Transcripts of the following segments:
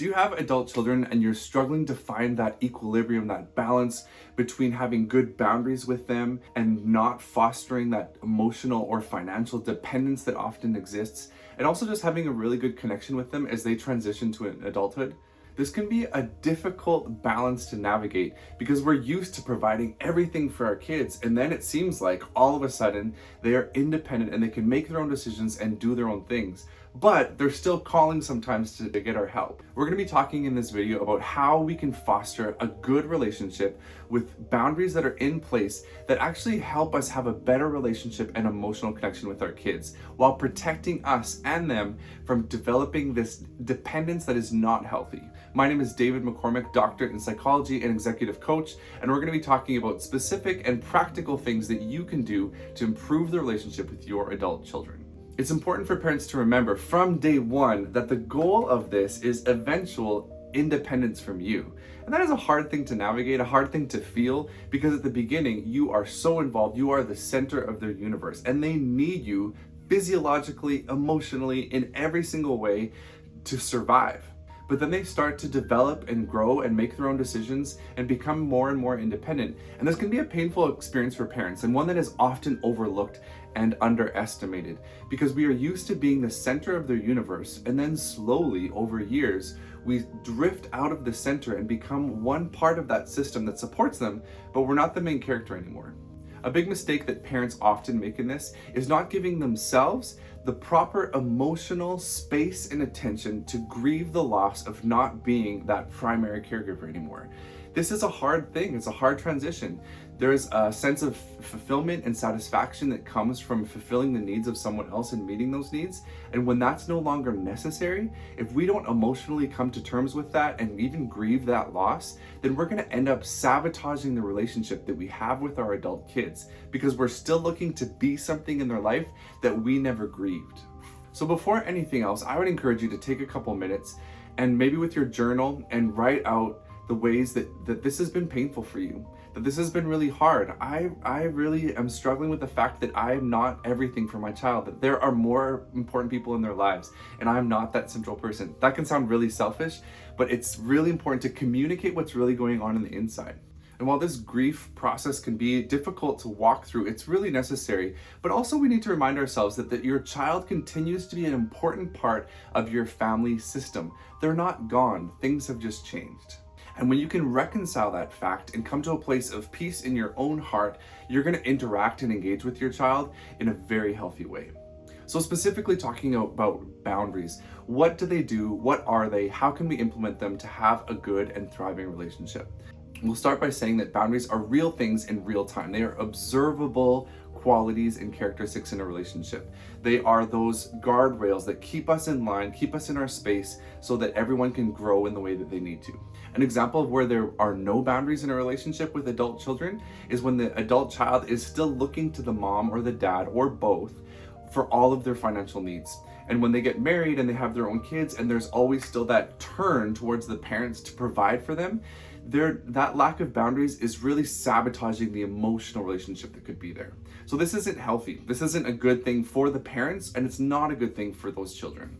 Do you have adult children and you're struggling to find that equilibrium, that balance between having good boundaries with them and not fostering that emotional or financial dependence that often exists, and also just having a really good connection with them as they transition to adulthood? This can be a difficult balance to navigate because we're used to providing everything for our kids, and then it seems like all of a sudden they are independent and they can make their own decisions and do their own things. But they're still calling sometimes to get our help. We're going to be talking in this video about how we can foster a good relationship with boundaries that are in place that actually help us have a better relationship and emotional connection with our kids while protecting us and them from developing this dependence that is not healthy. My name is David McCormick, doctorate in psychology and executive coach, and we're going to be talking about specific and practical things that you can do to improve the relationship with your adult children. It's important for parents to remember from day one that the goal of this is eventual independence from you. And that is a hard thing to navigate, a hard thing to feel, because at the beginning, you are so involved, you are the center of their universe, and they need you physiologically, emotionally, in every single way to survive. But then they start to develop and grow and make their own decisions and become more and more independent. And this can be a painful experience for parents, and one that is often overlooked and underestimated because we are used to being the center of their universe, and then slowly over years we drift out of the center and become one part of that system that supports them, but we're not the main character anymore. A big mistake that parents often make in this is not giving themselves the proper emotional space and attention to grieve the loss of not being that primary caregiver anymore. This is a hard thing, it's a hard transition. There's a sense of fulfillment and satisfaction that comes from fulfilling the needs of someone else and meeting those needs. And when that's no longer necessary, if we don't emotionally come to terms with that and even grieve that loss, then we're gonna end up sabotaging the relationship that we have with our adult kids because we're still looking to be something in their life that we never grieved. So before anything else, I would encourage you to take a couple minutes and maybe with your journal and write out the ways that this has been painful for you, that this has been really hard. I really am struggling with the fact that I am not everything for my child, that there are more important people in their lives, and I'm not that central person. That can sound really selfish, but it's really important to communicate what's really going on the inside. And while this grief process can be difficult to walk through, it's really necessary. But also we need to remind ourselves that your child continues to be an important part of your family system. They're not gone, things have just changed. And when you can reconcile that fact and come to a place of peace in your own heart, you're going to interact and engage with your child in a very healthy way. So specifically talking about boundaries, what do they do? What are they? How can we implement them to have a good and thriving relationship? We'll start by saying that boundaries are real things in real time. They are observable qualities and characteristics in a relationship. They are those guardrails that keep us in line, keep us in our space so that everyone can grow in the way that they need to. An example of where there are no boundaries in a relationship with adult children is when the adult child is still looking to the mom or the dad or both for all of their financial needs. And when they get married and they have their own kids and there's always still that turn towards the parents to provide for them, that lack of boundaries is really sabotaging the emotional relationship that could be there. So this isn't healthy. This isn't a good thing for the parents, and it's not a good thing for those children.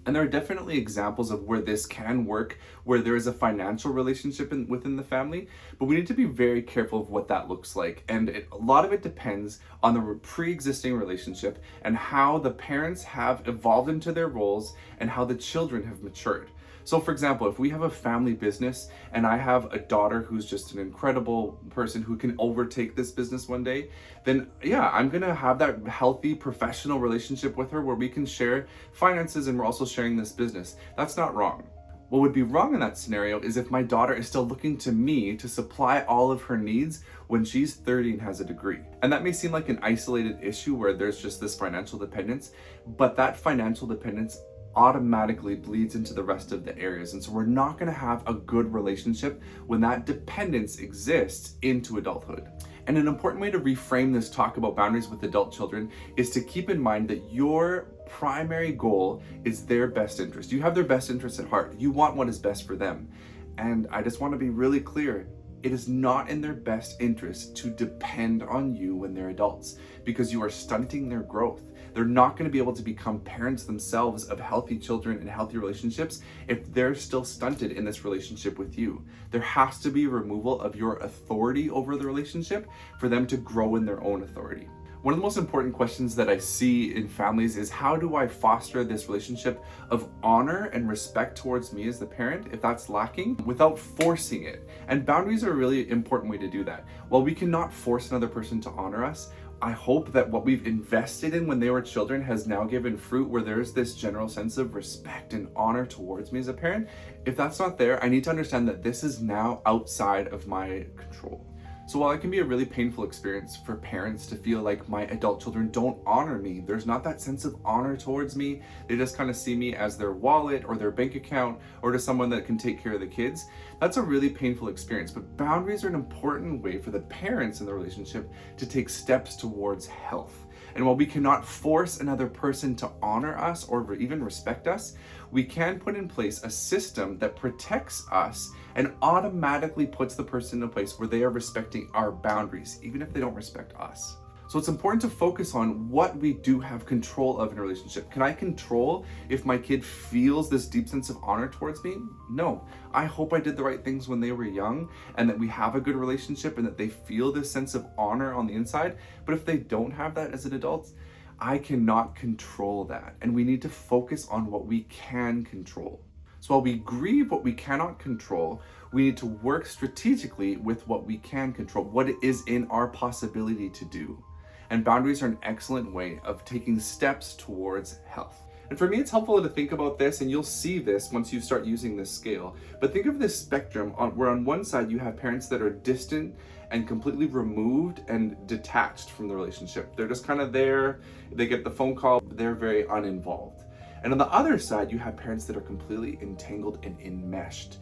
And there are definitely examples of where this can work, where there is a financial relationship within the family, but we need to be very careful of what that looks like. And a lot of it depends on the pre-existing relationship and how the parents have evolved into their roles and how the children have matured. So for example, if we have a family business and I have a daughter who's just an incredible person who can overtake this business one day, then yeah, I'm gonna have that healthy professional relationship with her where we can share finances and we're also sharing this business. That's not wrong. What would be wrong in that scenario is if my daughter is still looking to me to supply all of her needs when she's 30 and has a degree. And that may seem like an isolated issue where there's just this financial dependence, but that financial dependence automatically bleeds into the rest of the areas. And so we're not going to have a good relationship when that dependence exists into adulthood. And an important way to reframe this talk about boundaries with adult children is to keep in mind that your primary goal is their best interest. You have their best interest at heart. You want what is best for them. And I just want to be really clear. It is not in their best interest to depend on you when they're adults, because you are stunting their growth. They're not going to be able to become parents themselves of healthy children and healthy relationships if they're still stunted in this relationship with you. There has to be removal of your authority over the relationship for them to grow in their own authority. One of the most important questions that I see in families is, how do I foster this relationship of honor and respect towards me as the parent, if that's lacking, without forcing it? And boundaries are a really important way to do that. While we cannot force another person to honor us, I hope that what we've invested in when they were children has now given fruit, where there's this general sense of respect and honor towards me as a parent. If that's not there, I need to understand that this is now outside of my control. So while it can be a really painful experience for parents to feel like my adult children don't honor me, there's not that sense of honor towards me. They just kind of see me as their wallet or their bank account, or just someone that can take care of the kids. That's a really painful experience, but boundaries are an important way for the parents in the relationship to take steps towards health. And while we cannot force another person to honor us or even respect us, we can put in place a system that protects us and automatically puts the person in a place where they are respecting our boundaries, even if they don't respect us. So it's important to focus on what we do have control of in a relationship. Can I control if my kid feels this deep sense of honor towards me? No. I hope I did the right things when they were young and that we have a good relationship and that they feel this sense of honor on the inside. But if they don't have that as an adult, I cannot control that. And we need to focus on what we can control. So while we grieve what we cannot control, we need to work strategically with what we can control, what it is in our possibility to do. And boundaries are an excellent way of taking steps towards health. And for me, it's helpful to think about this, and you'll see this once you start using this scale. But think of this spectrum where on one side you have parents that are distant and completely removed and detached from the relationship. They're just kind of there, they get the phone call, but they're very uninvolved. And on the other side, you have parents that are completely entangled and enmeshed.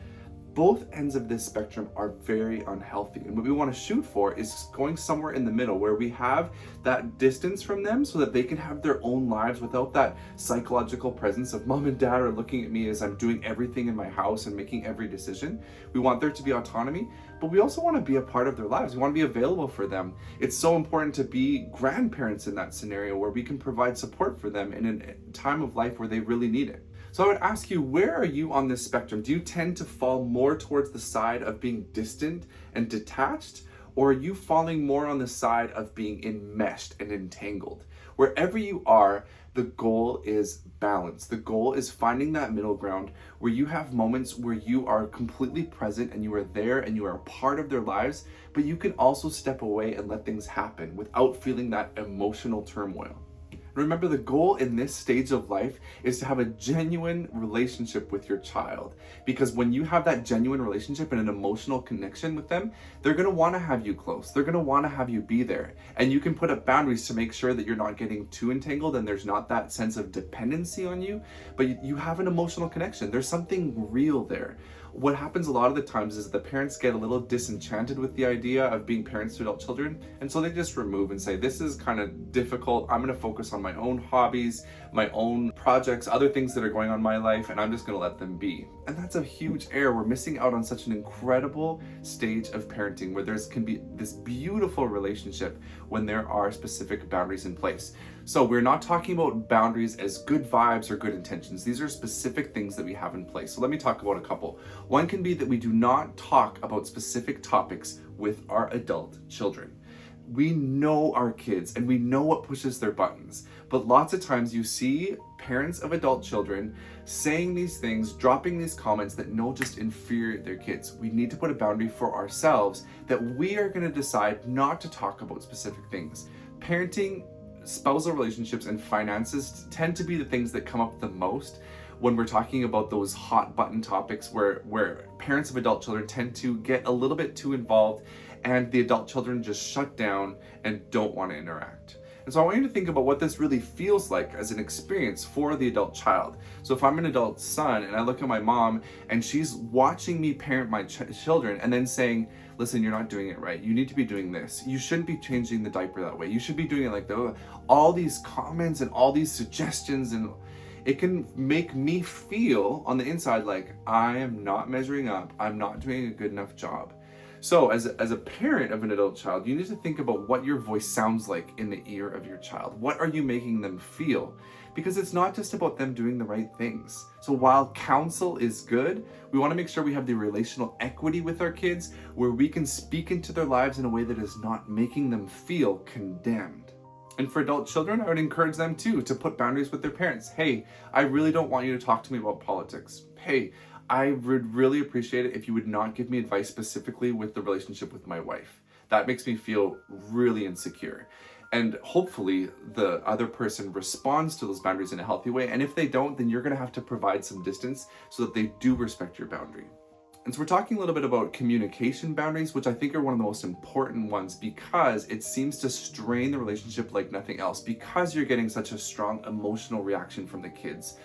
Both ends of this spectrum are very unhealthy. And what we want to shoot for is going somewhere in the middle where we have that distance from them so that they can have their own lives without that psychological presence of mom and dad are looking at me as I'm doing everything in my house and making every decision. We want there to be autonomy, but we also want to be a part of their lives. We want to be available for them. It's so important to be grandparents in that scenario where we can provide support for them in a time of life where they really need it. So I would ask you, where are you on this spectrum? Do you tend to fall more towards the side of being distant and detached, or are you falling more on the side of being enmeshed and entangled? Wherever you are, the goal is balance. The goal is finding that middle ground where you have moments where you are completely present and you are there and you are a part of their lives, but you can also step away and let things happen without feeling that emotional turmoil. Remember, the goal in this stage of life is to have a genuine relationship with your child, because when you have that genuine relationship and an emotional connection with them, they're going to want to have you close. They're going to want to have you be there. And you can put up boundaries to make sure that you're not getting too entangled and there's not that sense of dependency on you, but you have an emotional connection. There's something real there. What happens a lot of the times is the parents get a little disenchanted with the idea of being parents to adult children, and so they just remove and say, this is kind of difficult. I'm going to focus on my own hobbies, my own projects, other things that are going on in my life, and I'm just going to let them be. And that's a huge error. We're missing out on such an incredible stage of parenting where can be this beautiful relationship when there are specific boundaries in place. So we're not talking about boundaries as good vibes or good intentions. These are specific things that we have in place. So let me talk about a couple. One can be that we do not talk about specific topics with our adult children. We know our kids and we know what pushes their buttons, but lots of times you see parents of adult children saying these things, dropping these comments that just infuriate their kids. We need to put a boundary for ourselves that we are going to decide not to talk about specific things. Parenting, spousal relationships, and finances tend to be the things that come up the most when we're talking about those hot button topics where parents of adult children tend to get a little bit too involved and the adult children just shut down and don't want to interact. And so I want you to think about what this really feels like as an experience for the adult child. So if I'm an adult son and I look at my mom and she's watching me parent my children and then saying, listen, you're not doing it right. You need to be doing this. You shouldn't be changing the diaper that way. You should be doing it like that. All these comments and all these suggestions, and it can make me feel on the inside like I am not measuring up. I'm not doing a good enough job. So as a parent of an adult child, you need to think about what your voice sounds like in the ear of your child. What are you making them feel? Because it's not just about them doing the right things. So while counsel is good, we want to make sure we have the relational equity with our kids where we can speak into their lives in a way that is not making them feel condemned. And for adult children, I would encourage them too to put boundaries with their parents. Hey, I really don't want you to talk to me about politics. Hey, I would really appreciate it if you would not give me advice specifically with the relationship with my wife. That makes me feel really insecure. And hopefully the other person responds to those boundaries in a healthy way. And if they don't, then you're going to have to provide some distance so that they do respect your boundary. And so we're talking a little bit about communication boundaries, which I think are one of the most important ones because it seems to strain the relationship like nothing else, because you're getting such a strong emotional reaction from the kids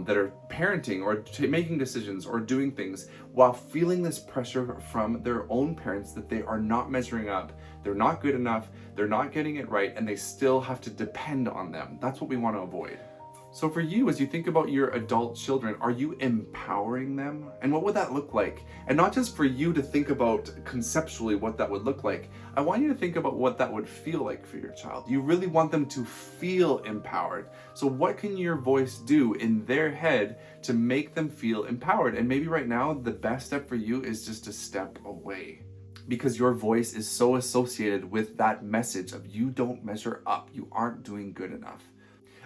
that are parenting or making decisions or doing things while feeling this pressure from their own parents that they are not measuring up, they're not good enough, they're not getting it right, and they still have to depend on them. That's what we want to avoid. So for you, as you think about your adult children, are you empowering them? And what would that look like? And not just for you to think about conceptually what that would look like. I want you to think about what that would feel like for your child. You really want them to feel empowered. So what can your voice do in their head to make them feel empowered? And maybe right now, the best step for you is just to step away, because your voice is so associated with that message of you don't measure up, you aren't doing good enough.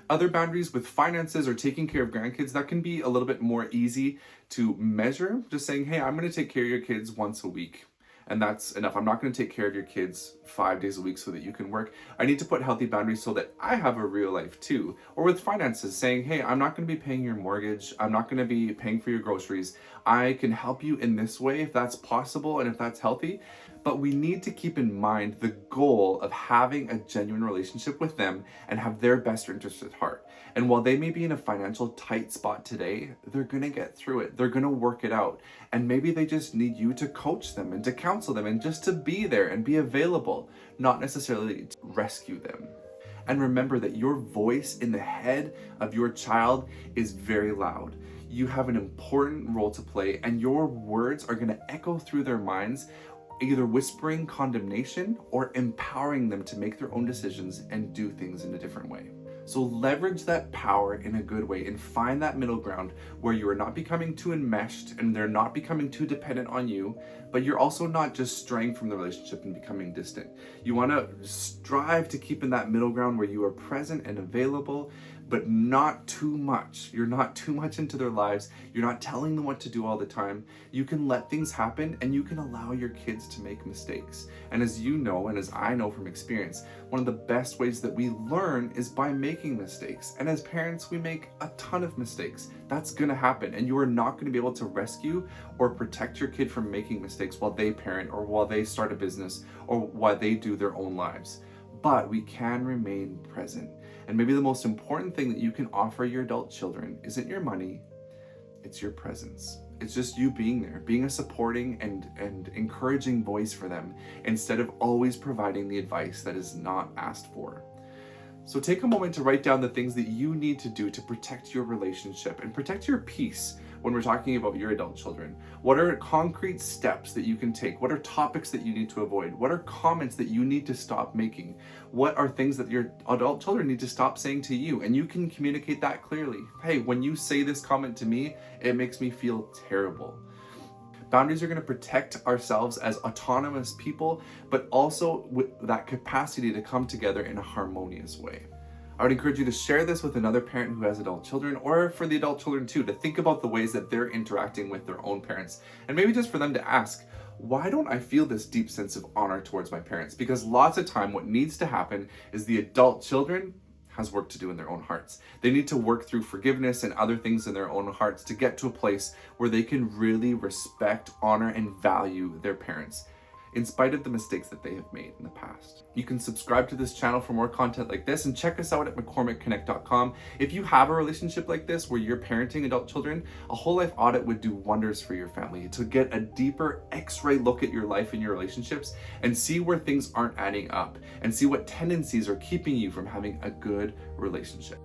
Other boundaries with finances or taking care of grandkids, that can be a little bit more easy to measure. Just saying, hey, I'm going to take care of your kids once a week. And that's enough. I'm not going to take care of your kids 5 days a week so that you can work. I need to put healthy boundaries so that I have a real life too. Or with finances, saying, hey, I'm not going to be paying your mortgage. I'm not going to be paying for your groceries. I can help you in this way if that's possible and if that's healthy. But we need to keep in mind the goal of having a genuine relationship with them and have their best interest at heart. And while they may be in a financial tight spot today, they're gonna get through it. They're gonna work it out. And maybe they just need you to coach them and to counsel them and just to be there and be available, not necessarily to rescue them. And remember that your voice in the head of your child is very loud. You have an important role to play, and your words are gonna echo through their minds, either whispering condemnation or empowering them to make their own decisions and do things in a different way. So leverage that power in a good way and find that middle ground where you are not becoming too enmeshed and they're not becoming too dependent on you, but you're also not just straying from the relationship and becoming distant. You want to strive to keep in that middle ground where you are present and available, but not too much. You're not too much into their lives. You're not telling them what to do all the time. You can let things happen and you can allow your kids to make mistakes. And as you know, and as I know from experience, one of the best ways that we learn is by making mistakes. And as parents, we make a ton of mistakes. That's gonna happen. And you are not gonna be able to rescue or protect your kid from making mistakes while they parent or while they start a business or while they do their own lives. But we can remain present. And maybe the most important thing that you can offer your adult children isn't your money, it's your presence. It's just you being there, being a supporting and encouraging voice for them instead of always providing the advice that is not asked for. So take a moment to write down the things that you need to do to protect your relationship and protect your peace when we're talking about your adult children. What are concrete steps that you can take? What are topics that you need to avoid? What are comments that you need to stop making? What are things that your adult children need to stop saying to you? And you can communicate that clearly. Hey, when you say this comment to me, it makes me feel terrible. Boundaries are going to protect ourselves as autonomous people, but also with that capacity to come together in a harmonious way. I would encourage you to share this with another parent who has adult children, or for the adult children too, to think about the ways that they're interacting with their own parents. And maybe just for them to ask, why don't I feel this deep sense of honor towards my parents? Because lots of time what needs to happen is the adult children has work to do in their own hearts. They need to work through forgiveness and other things in their own hearts to get to a place where they can really respect, honor, and value their parents, in spite of the mistakes that they have made in the past. You can subscribe to this channel for more content like this and check us out at McCormickConnect.com. If you have a relationship like this where you're parenting adult children, a whole life audit would do wonders for your family to get a deeper X-ray look at your life and your relationships and see where things aren't adding up and see what tendencies are keeping you from having a good relationship.